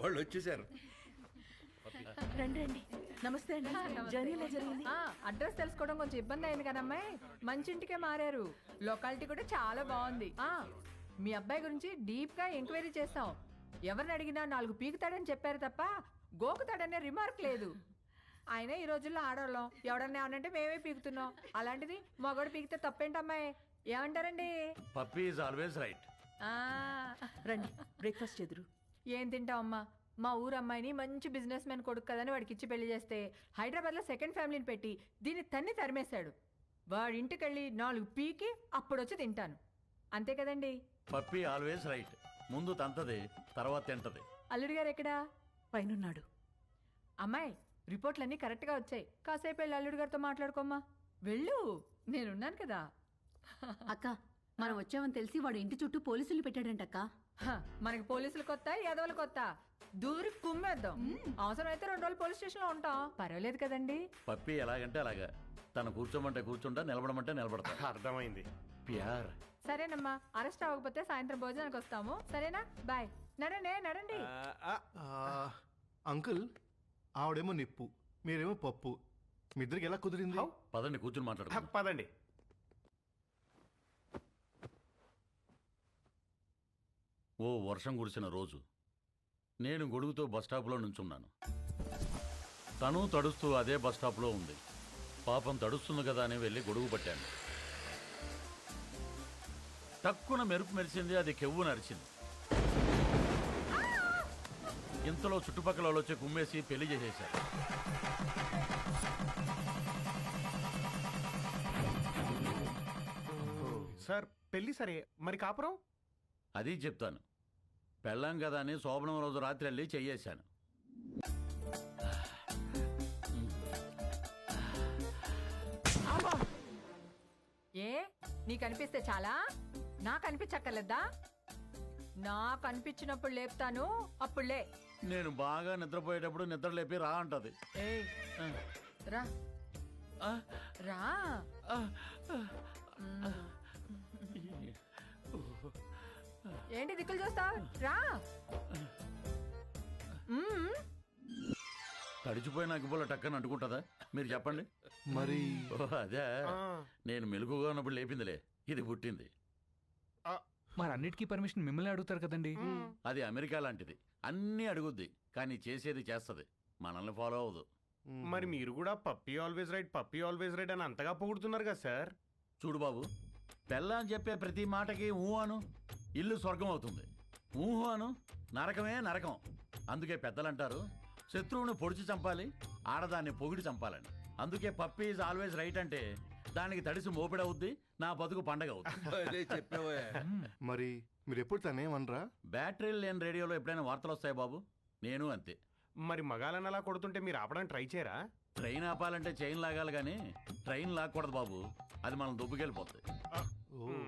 వాళ్ళు వచ్చేసారు. రండి రండి. నమస్తే అండి. జర్నీ ఎలా జరిగింది? అడ్రస్ తెలుసుకోవడం కొంచెం ఇబ్బంది అయింది కదమ్మాయి. మంచి ఇంటికే మారారు. లొకాలిటీ కూడా చాలా బాగుంది. మీ అబ్బాయి గురించి డీప్ గా ఎంక్వైరీ చేస్తాం. ఎవరిని అడిగినా 4 పీకుతాడని చెప్పారు తప్ప గోకుతాడనే రిమార్క్ లేదు. ఆయన ఈ రోజుల్లో ఆడవాళ్ళం. ఎవడన్నా ఏమనంటే మేమే పీకుతున్నాం. అలాంటిది మగోడు పీకితే తప్పేంటమ్మాయి? ఏమంటారండి? Puppy is always right. రండి బ్రేక్ఫాస్ట్ చెదురు. ఏం తింటావమ్మా? మా ఊరు అమ్మాయిని మంచి బిజినెస్ మ్యాన్ కొడుకు కదని వాడికి ఇచ్చి పెళ్లి చేస్తే హైదరాబాద్లో సెకండ్ ఫ్యామిలీని పెట్టి దీన్ని తన్ని తరిమేశాడు. వాడి ఇంటికెళ్ళి 4 పీకి అప్పుడొచ్చి తింటాను. అంతే కదండి? Puppy always right. ముందు తంతది, తర్వాత తింటది. అల్లుడి గారు ఎక్కడా? పైనున్నాడు. అమ్మాయి, రిపోర్ట్లన్నీ కరెక్ట్గా వచ్చాయి. కాసేపు వెళ్ళి అల్లుడి గారితో మాట్లాడుకోమ్మా. వెళ్ళు, నేనున్నాను కదా. అక్క, మనం వచ్చామని తెలిసి వాడు ఇంటి చుట్టూ పోలీసులు పెట్టాడంటక్క. మనకి పోలీసులు కొత్త, యాదవులు కొత్త. దూరి కుమ్మేద్దాం. అవసరమైతే 2 రోజులు పోలీస్ స్టేషన్ లో ఉంటాం. పర్వాలేదు కదండి? పప్పీ ఎలాగంటే అలాగా. తను కూర్చోమంటే కూర్చుంటా, నిలబడమంటే నిలబడతా. అర్థమైంది. ప్యార్. సరేనమ్మా, అరెస్ట్ అవ్వకపోతే సాయంత్రం భోజనానికి వస్తాము. సరేనా? బాయ్. నడండి. అంకుల్, ఆవిడేమో నిప్పు, మీరేమో పప్పు. మీ ఇద్దరికి ఎలా కుదిరింది? పదండి, కూర్చుని మాట్లాడు. పదండి. ఓ వర్షం కురిసిన రోజు నేను గొడుగుతో బస్టాప్లో నుంచున్నాను. తను తడుస్తూ అదే బస్టాప్లో ఉంది. పాపం తడుస్తుంది కదా అని వెళ్ళి గొడుగు పట్టాను. తక్కువ మెరుపు మెరిసింది, అది కెవ్వు నరిచింది. ఇంతలో చుట్టుపక్కల వాళ్ళు వచ్చి కుమ్మేసి పెళ్లి చేసేశారు. సార్ పెళ్లి సరే, మరి కాపురం? అది చెప్తాను. పెళ్ళాం కదా అని శోభనం రోజు రాత్రి వెళ్ళి చెయ్యేశాను. ఏ నీకు అనిపిస్తే చాలా? నాకు అనిపించక్కర్లేదా? నాకు అనిపించినప్పుడు లేపుతాను, అప్పుడులే. నేను బాగా నిద్రపోయేటప్పుడు నిద్ర లేపి రా అంటది. ఏయ్, రా రా. ఏంటి దిక్కులు చూస్తావు? రా. తడిచిపోయిన అగ్గిపుల్ల టక్కని అంటుకుంటుందా? మీరు చెప్పండి. మరి అదే, నేను మెలుగుగా ఉన్నప్పుడు లేపిందిలే, ఇది పుట్టింది. మరి అన్నిటికీ పర్మిషన్ మిమ్మల్ని అడుగుతారు కదండి. అది అమెరికా లాంటిది, అన్నీ అడుగుద్ది, కానీ చేసేది చేస్తుంది, మనల్ని ఫాలో అవ్వదు. మరి మీరు కూడా పప్పీ ఆల్వేస్ రైట్ అని అంతగా పొగుడుతున్నారు కదా సార్. చూడు బాబు, పెళ్ళ అని చెప్పే ప్రతి మాటకి ఊహు అను, ఇల్లు స్వర్గం అవుతుంది. ఊహు అను, నరకమే నరకం. అందుకే పెద్దలంటారు, శత్రువుని పొడిచి చంపాలి, ఆడదాన్ని పొగిడి చంపాలని. అందుకే పప్పీ ఈజ్ ఆల్వేస్ రైట్ అంటే దానికి తడిసి మోపిడవుద్ది, నా బతుకు పండగ అవుద్ది. మరి మీరు ఎప్పుడు తనేమనరా? బ్యాటరీలు లేని రేడియోలో ఎప్పుడైనా వార్తలు వస్తాయి బాబు, నేను అంతే. మరి మగాలని అలా కొడుతుంటే మీరు ఆపడానికి ట్రై చేయరా? ట్రైన్ ఆపాలంటే చైన్ లాగాలి కానీ ట్రైన్ లాక్కూడదు బాబు, అది మనం దుబ్బుకెళ్ళిపోతుంది.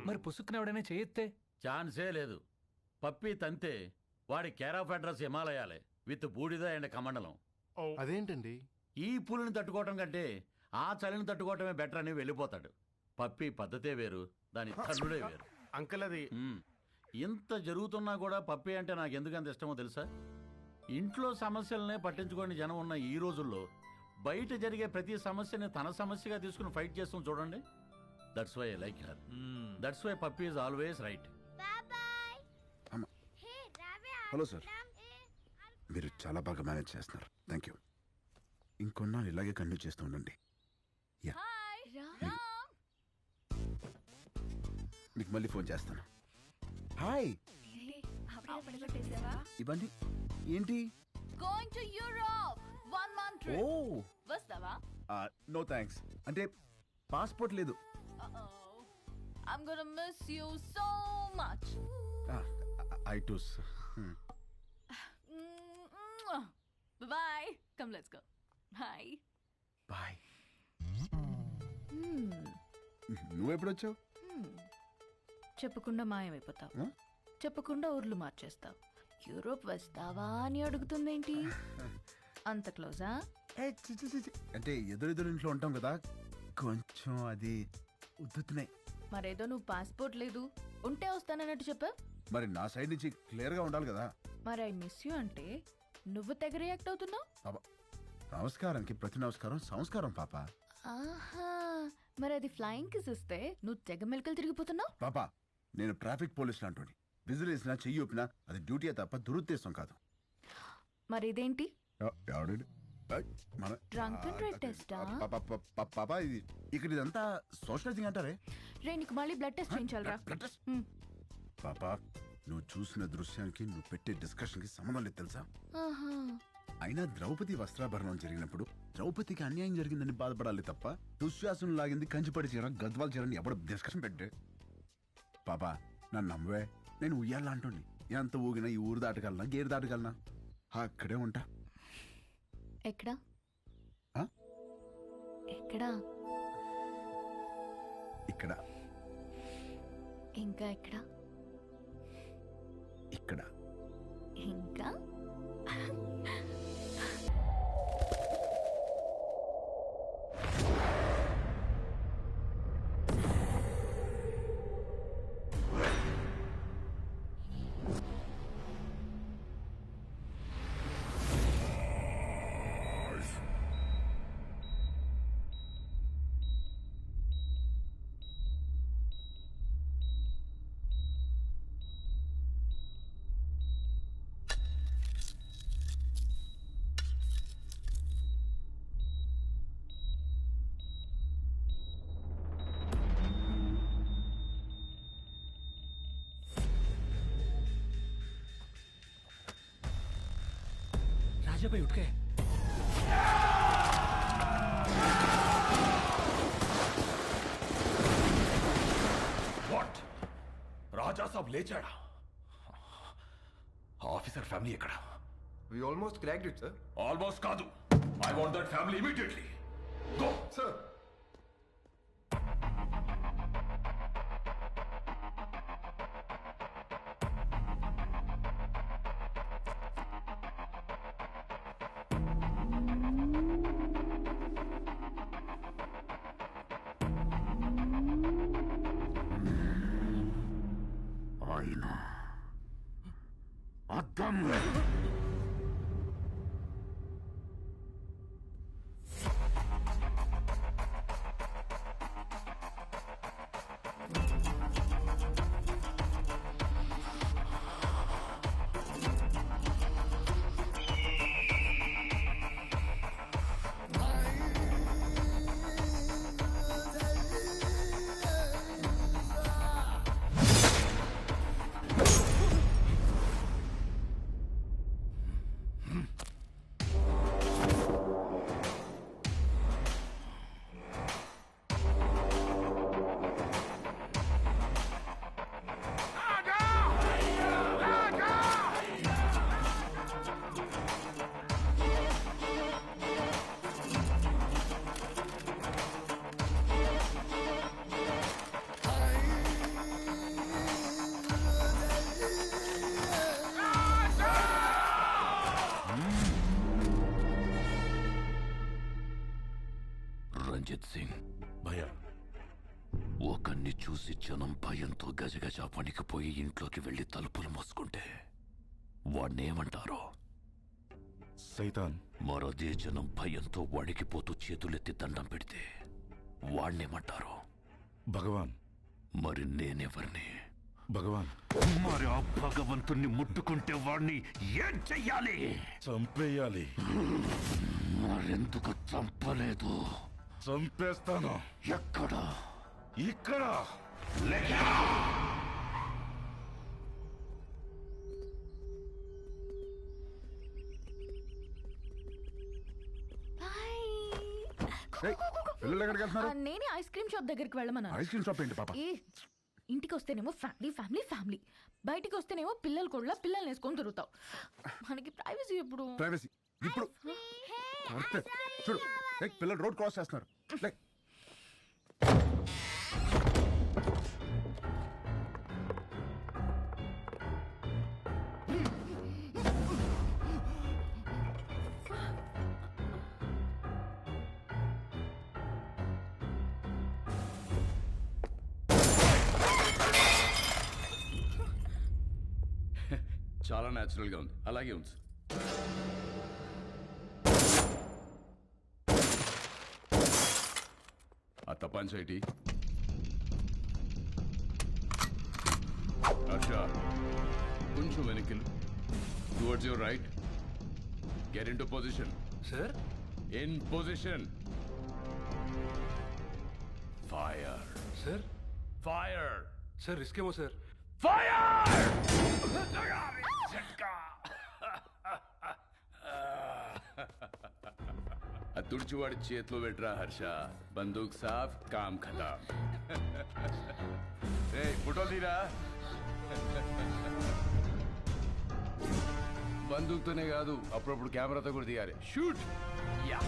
మరి పుసుక్కున ఎవడైనా చేయెత్తే? ఛాన్సే లేదు. పప్పి తంతే వాడి కేర్ ఆఫ్ అడ్రస్ హిమాలయాలే, విత్ బూడిద అండ్ కమండలం. అదేంటండి? ఈ పులిని తట్టుకోవటం కంటే ఆ చలిని తట్టుకోవటమే బెటర్ అని వెళ్ళిపోతాడు. పప్పి పద్ధతే వేరు, దాని తల్లుడే వేరు. అంకుల్ అది ఇంత జరుగుతున్నా కూడా పప్పి అంటే నాకు ఎందుకంత ఇష్టమో తెలుసా? ఇంట్లో సమస్యలనే పట్టించుకోని జనం ఉన్న ఈ రోజుల్లో బయట జరిగే ప్రతి సమస్యని తన సమస్యగా తీసుకుని ఫైట్ చేస్తాం చూడండి. That's why I like her. That's why puppy is always right. Hello sir, మీరు చాలా బాగా మేనేజ్ చేస్తున్నారు. Thank you. ఇంకొన్నాళ్ళు ఇలాగే కంటిన్యూ చేస్తూ ఉండండి. యా, మీకు మళ్ళీ ఫోన్ చేస్తాను. హాయ్, ఇవన్నీ ఏంటి? Going to Europe 1 month trip. Oh, వస్తావా? No thanks. అంటే పాస్పోర్ట్ లేదు. I'm gonna miss you so much. I too. Bye. Come, let's go. Bye. Bye. నువ్వెప్పుడు వచ్చావు? చెప్పకుండా మాయమైపోతావు, చెప్పకుండా ఊర్లు మార్చేస్తావు. యూరోప్ వస్తావా అని అడుగుతుందేంటి? అంత క్లోజా? అంటే ఎదురెదురు ఇంట్లో ఉంటాం కదా, కొంచెం అది ఉద్దుతున్నాయి. మరేదో నువ్వు పాస్పోర్ట్ లేదు, ఉంటే వస్తానన్నట్టు చెప్పా. మరి నా సైడ్ నుంచి క్లియర్ గా ఉండాలి కదా. మరి ఐ మిస్ యూ అంటే నువ్వు తెగ రియాక్ట్ అవుతున్నావు. పాప నమస్కారానికి ప్రతి నమస్కారం సంస్కారం పాప. ఆహా, మరి అది ఫ్లయింగ్ కిస్ ఇస్తే నువ్వు తెగ మెలకలు తిరిగిపోతున్నావు. పాప నేను ట్రాఫిక్ పోలీస్ లాంటి విజిల్ వేసినా చెయ్యి ఊపినా అది డ్యూటీ తప్ప దురుద్దేశం కాదు. మరి ఇదేంటి? ఎవడు Drunk and drive test ఆ? పాప ఇది ఇక్కడ ఇదంతా సోషలైజింగ్ అంటారే. రే నీకు మళ్ళీ బ్లడ్ టెస్ట్ చేయించాలరా. Blood test? పాప నువ్వు చూసిన దృశ్యానికి నువ్వు పెట్టే డిస్కషన్ కి సంబంధం లేదు తెలుసా. ఆహా, అయినా ద్రౌపది వస్త్రాభరణం జరిగినప్పుడు ద్రౌపదికి అన్యాయం జరిగిందని బాధపడాలి తప్ప దుశ్శాసనం లాగింది కంచిపడి చీర గద్వాల చీరని ఎవడు డిస్కషన్ పెట్టే. పాపా నన్ను నమ్మవే, నేను ఉయ్యాలంటుండి ఎంత ఊగినా ఈ ఊరు దాటగలనా గేరు దాటగలనా? అక్కడే ఉంటా. ఎక్కడా ఆ? ఎక్కడా? ఇక్కడ ఇంకా ఎక్కడా? ఇక్కడ ఇంకా राजा भाई उठ गए. వాట్ రాజా సాబ్ లేచాడా? ఆఫీసర్ ఫ్యామిలీ ఎక్కడ? We almost cracked it, sir. Almost కాదు. I want that family immediately. Go Sir. ఆయన అద్దం. రంజిత్ సింగ్ భయ్యా ఒకరిని చూసి జనం భయంతో గజగజ వణికిపోయి ఇంట్లోకి వెళ్లి తలుపులు మూసుకుంటే వాణ్ణేమంటారో? సైతాన్. మరదే జనం భయంతో వణికిపోతూ చేతులెత్తి దండం పెడితే వాణ్ణేమంటారో? భగవాన్. మరి నేనెవరిని? భగవాన్. మరి ఆ భగవంతుణ్ణి ముట్టుకుంటే వాణ్ణి ఏం చెయ్యాలి? చంపేయాలి. మరెందుకు చంపలేదు? చంపేస్తాను. ఎక్కడ? ఇక్కడ. పిల్లలు ఎక్కడికి వెళ్తున్నారు? నేనే ఐస్ క్రీమ్ షాప్ దగ్గరికి వెళ్ళమన్నాను. ఐస్ క్రీమ్ షాప్ ఏంటి పాప? ఏ ఇంటికి వస్తేనేమో ఫ్యామిలీ ఫ్యామిలీ ఫ్యామిలీ, బయటికి వస్తేనేమో పిల్లలు కూడా పిల్లల్ని వేసుకొని తిరుగుతావు. మనకి ప్రైవసీ ఎప్పుడు? ప్రైవసీ ఇప్పుడు కొడితే చూడు. పిల్లలు రోడ్ క్రాస్ చేస్తున్నారు. చాలా న్యాచురల్ గా ఉంది. అలాగే ఉంది. ఆ తపాంచేటి హర్ష కొంచెం వెనక్కిలు towards your right get in to position sir in position fire sir fire sir risk ఏమో సార్. ఫైర్ ఆ తుడిచివాడి చేతిలో పెట్టరా హర్ష బందూక్ సాఫ్ కామ్ ఖతాం రే ఫోటోలు తీరా బందూక్తోనే కాదు అప్పుడప్పుడు కెమెరాతో కూడా తీయాలి షూట్ యా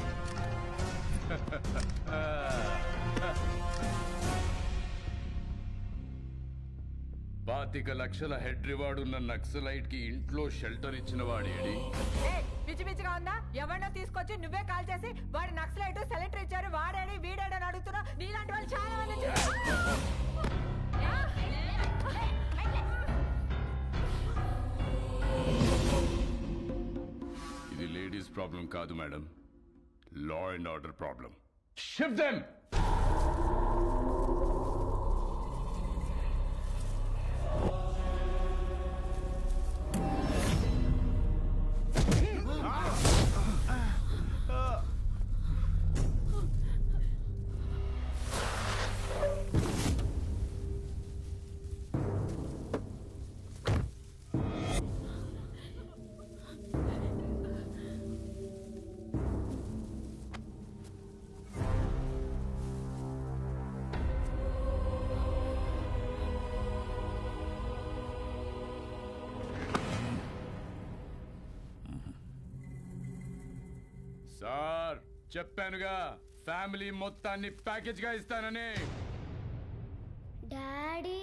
25 లక్షల హెడ్ రివార్డ్ ఉన్న నక్సలైట్ కి ఇంట్లో షెల్టర్ ఇచ్చిన వాడేడి పిచ్చి పిచ్చిగా ఉందా? ఎవరినో తీసుకొచ్చి నువ్వే కాల్ చేసి వాడు నక్సలైట్ సెలెక్టర్ ఇచ్చారు వాడేడి వీడేడని అడుగుతున్నా. నీలాంటి వాళ్ళు చాలా మంది ఇది లేడీస్ ప్రాబ్లం కాదు madam, law and order problem. Shift them. Sir చెప్పానుగా ఫ్యామిలీ మొత్తాన్ని ప్యాకేజ్ గా ఇస్తానని. డాడీ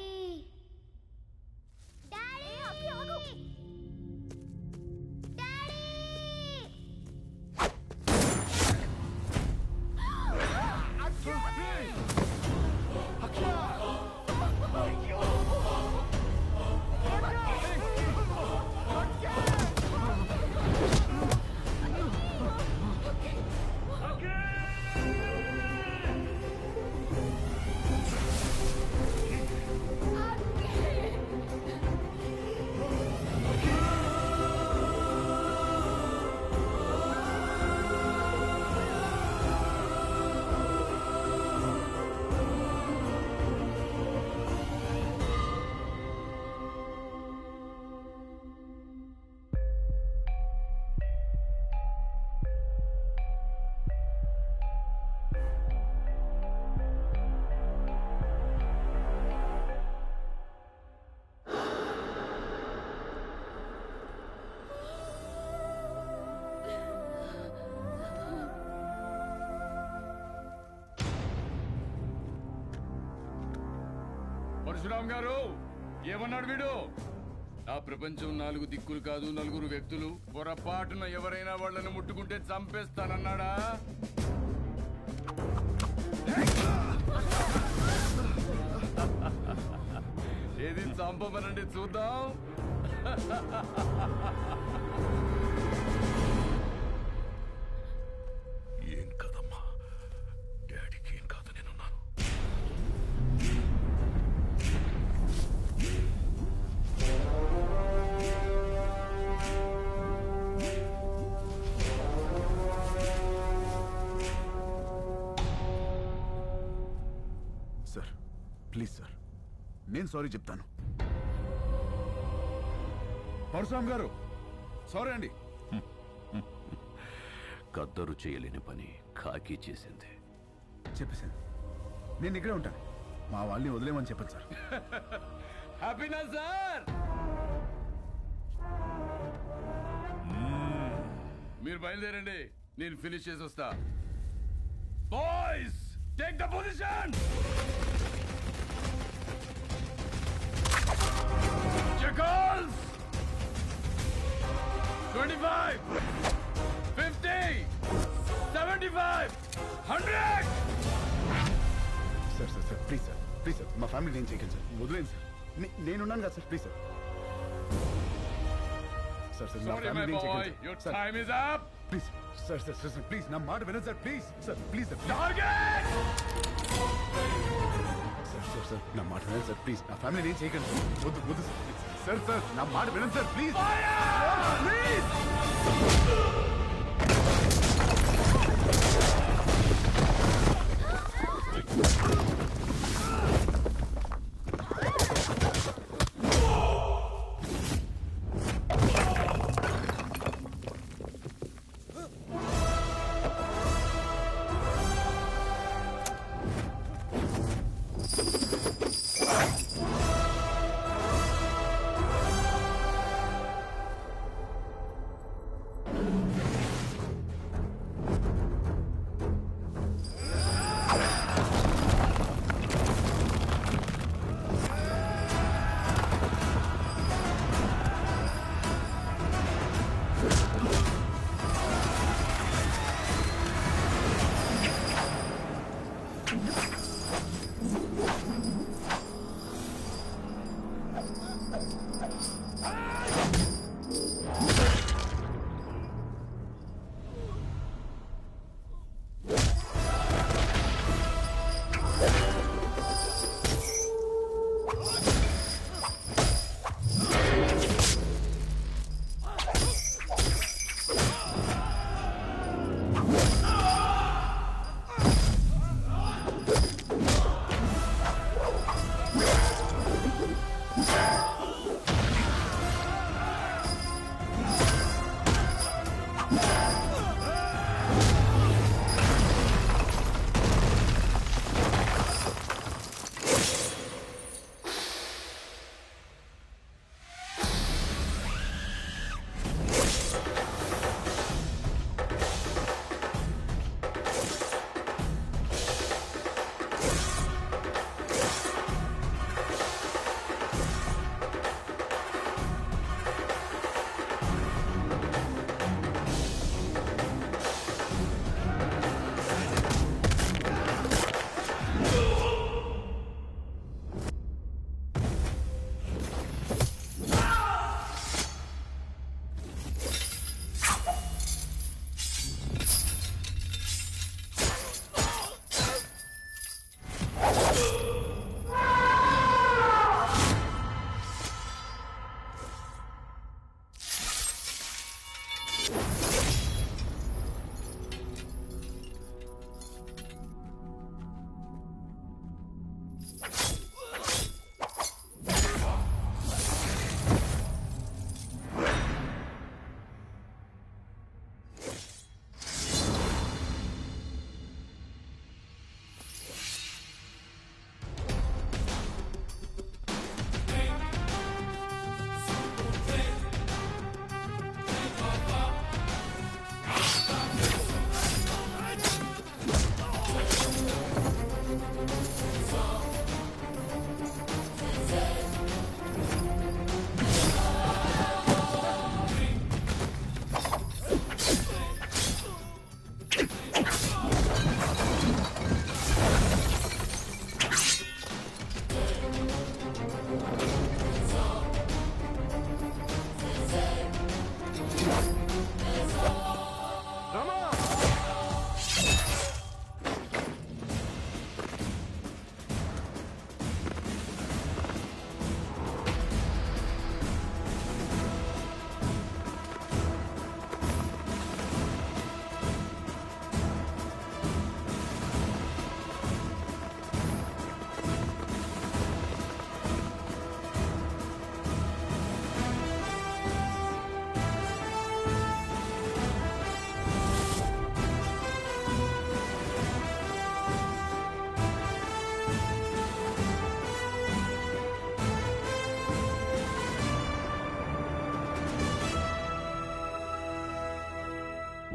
పరశురామ్ గారు ఏమన్నాడు వీడు? ఆ ప్రపంచం 4 దిక్కులు కాదు, 4 వ్యక్తులు. పొరపాటున ఎవరైనా వాళ్ళని ముట్టుకుంటే చంపేస్తానన్నాడా? ఏది చంపమనండి చూద్దాం. ఏం కదమ్మా, డాడీకి ఏం కాదు, నేనున్నాను. సార్ ప్లీజ్ సార్, నేను సారీ చెప్తాను. పరశురామ్ గారు సారీ అండి. కద్దరు చేయలేని పని కాకి చేసింది. చెప్పేశాను, నేను ఇక్కడే ఉంటాను. మా వాళ్ళని వదిలేమని చెప్పండి సార్. హ్యాపీనా సార్? మీరు బయలుదేరండి, నేను ఫినిష్ చేసి వస్తా. Boys take the position. Jackals! 25, 50, 75, 100! Sir sir sir please sir, please sir, మా ఫ్యామిలీ నేను చేయకండి సార్, వదిలేండి సార్. నేనున్నాను కదా sir, please sir. Sir sir Sorry, my boy. Your time is up. Please sir sir sir please నా మాట వినండి sir please sir please sir Target! Sir sir sir నా మాట వినండి సార్ ప్లీజ్ నా ఫ్యామిలీ ఏం చేయకండి సార్ వద్దు వద్దు సార్ సార్ నా మాట వినండి సార్ ప్లీజ్ ప్లీజ్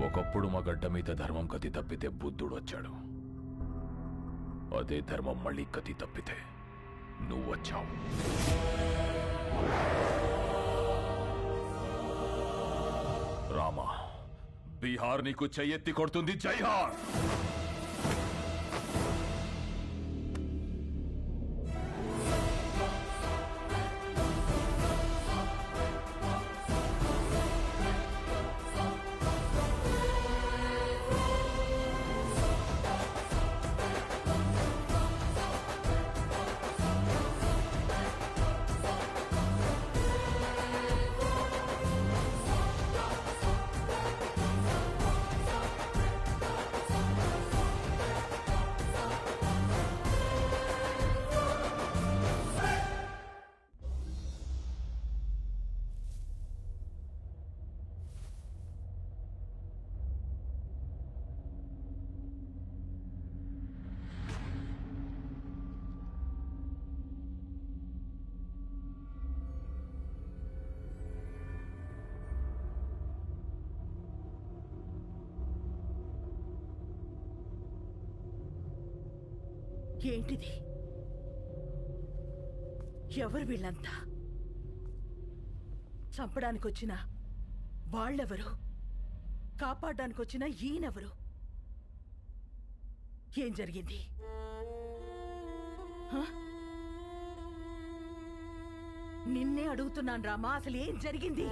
ఒకప్పుడు మా గడ్డ మీద ధర్మం కతి తప్పితే బుద్ధుడు వచ్చాడు. అదే ధర్మం మళ్ళీ కతి తప్పితే నువ్వు వచ్చావు. రామా, బీహార్ నీకు చెయ్యెత్తి కొడుతుంది. జైహార్. ఏంటిది? ఎవరు వీళ్ళంతా? చంపడానికి వచ్చిన వాళ్ళెవరు? కాపాడడానికి వచ్చిన ఈయనెవరు? ఏం జరిగింది? హ? నిన్నే అడుగుతున్నాను రామా, అసలు ఏం జరిగింది?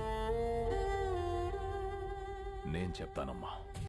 నేను చెప్తానమ్మా.